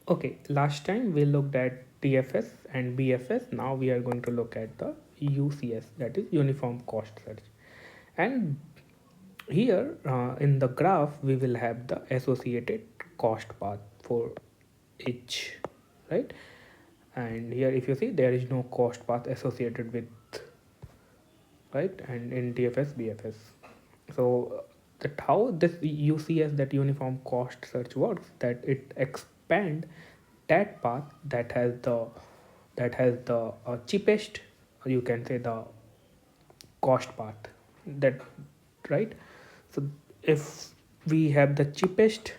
Okay, last time we looked at TFS and BFS. Now we are going to look at the UCS, that is Uniform Cost Search. And here in the graph, we will have the associated cost path for each, right? And here, if you see, there is no cost path associated with, right? And in TFS, BFS. So that how this UCS, that Uniform Cost Search, works, that it expand that path that has the cheapest, or you can say the cost path, that, right? So if we have the cheapest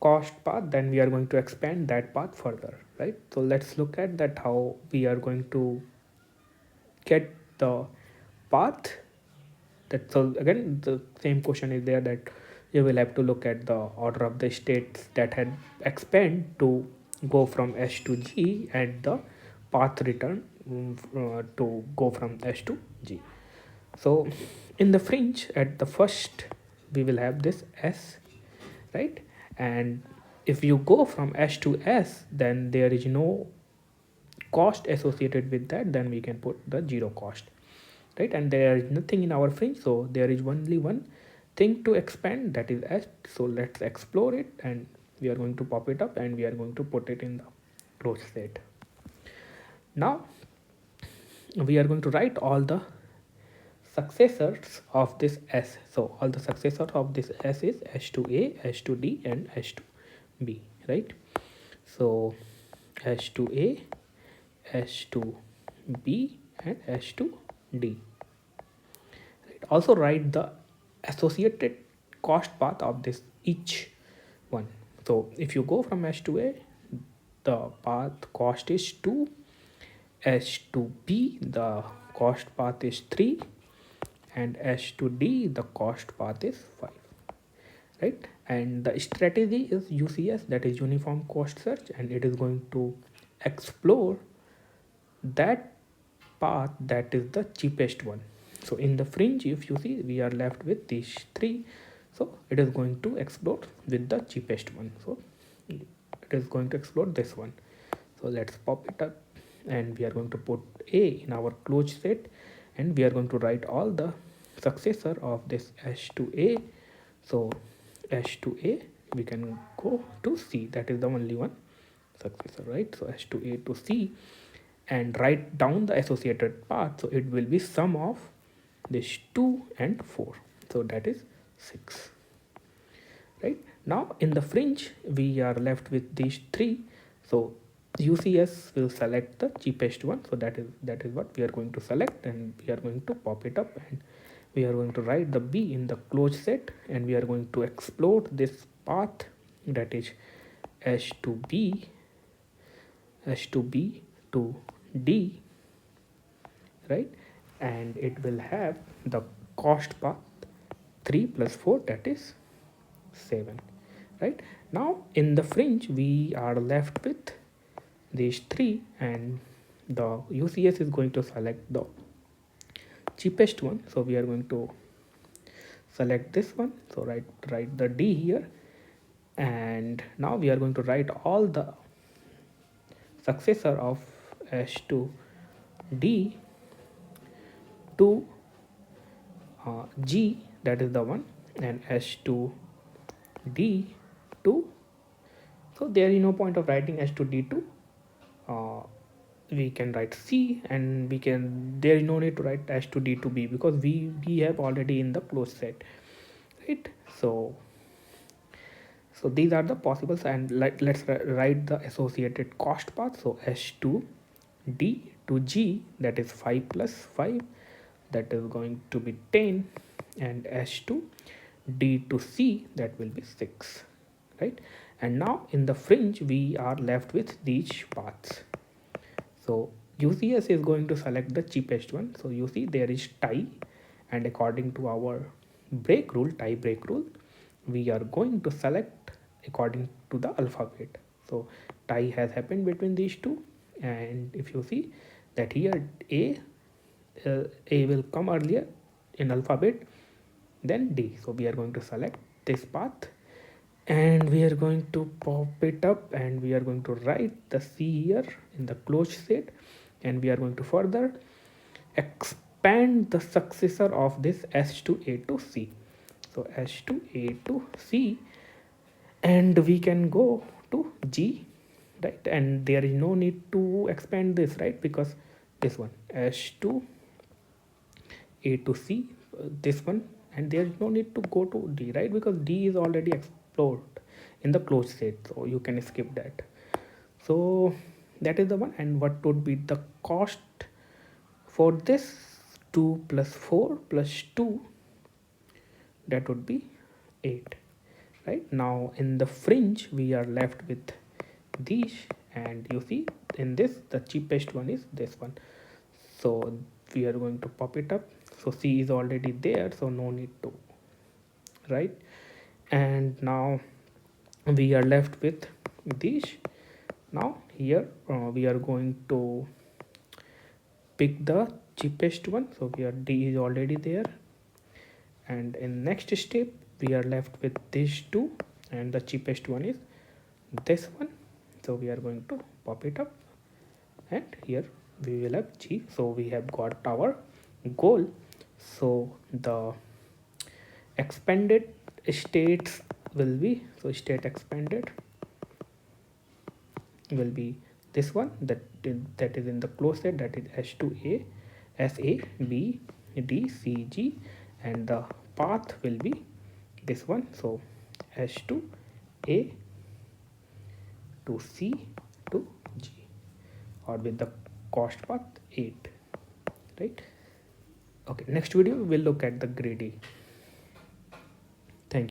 cost path, then we are going to expand that path further, right? So let's look at that, how we are going to get the path. That, so again the same question is there, that you will have to look at the order of the states that had expand to go from S to G, and the path return to go from S to G. So in the fringe, at the first, we will have this S, right? And if you go from S to S, then there is no cost associated with that, then we can put the zero cost, right? And there is nothing in our fringe, so there is only one thing to expand, that is S. So let's explore it, and we are going to pop it up, and we are going to put it in the closed set. Now we are going to write all the successors of this S. So all the successors of this S is S to A, S to D, and S to B, right? So S to A, S to B, and S to D. Right? Also write the associated cost path of this each one. So if you go from S to A, the path cost is 2. S to B, the cost path is 3, and S to D, the cost path is 5, right? And the strategy is UCS, that is Uniform Cost Search, and it is going to explore that path that is the cheapest one. So in the fringe, if you see, we are left with these three, so it is going to explore with the cheapest one. So it is going to explore this one. So let's pop it up, and we are going to put A in our closed set, and we are going to write all the successor of this S to A. So S to A, we can go to C, that is the only one successor, right? So S to A to C, and write down the associated path. So it will be sum of this 2 and 4, so that is 6, right? Now in the fringe, we are left with these three. So UCS will select the cheapest one, so that is what we are going to select, and we are going to pop it up, and we are going to write the B in the closed set, and we are going to explore this path, that is S to B, S to B to D, right? And it will have the cost path 3 plus 4, that is 7, right? Now in the fringe, we are left with these three, and the UCS is going to select the cheapest one, so we are going to select this one. So write the D here, and now we are going to write all the successor of S to D to G, that is the one, and S to D to, so there is no point of writing S to D to, we can write C, and we can, there is no need to write S to D to B, because we have already in the closed set, right? So these are the possibles, and let's write the associated cost path. So S to D to G, that is 5 plus 5, that is going to be 10, and S to D to C, that will be 6, right? And now in the fringe, we are left with these paths. So UCS is going to select the cheapest one. So you see there is tie, and according to our break rule, tie break rule, we are going to select according to the alphabet. So tie has happened between these two, and if you see that here A will come earlier in alphabet, then D. So we are going to select this path, and we are going to pop it up, and we are going to write the C here in the closed state, and we are going to further expand the successor of this S to A to C. So S to A to C, and we can go to G, right? And there is no need to expand this, right? Because this one S to A to C, this one, and there is no need to go to D, right? Because D is already explored in the closed state, so you can skip that. So that is the one. And what would be the cost for this? 2 plus 4 plus 2, that would be 8, right? Now in the fringe we are left with these, and you see in this the cheapest one is this one, so we are going to pop it up. So C is already there, so no need to, right? And now we are left with these. Now here we are going to pick the cheapest one, so here D is already there, and in next step we are left with these two, and the cheapest one is this one, so we are going to pop it up, and here we will have G. So we have got our goal. So the expanded states will be, so state expanded will be this one, that is in the closed state, that is S to A, S A B D C G, and the path will be this one, so S to A to C to G, or with the cost path 8, right? Okay, next video we will look at the greedy.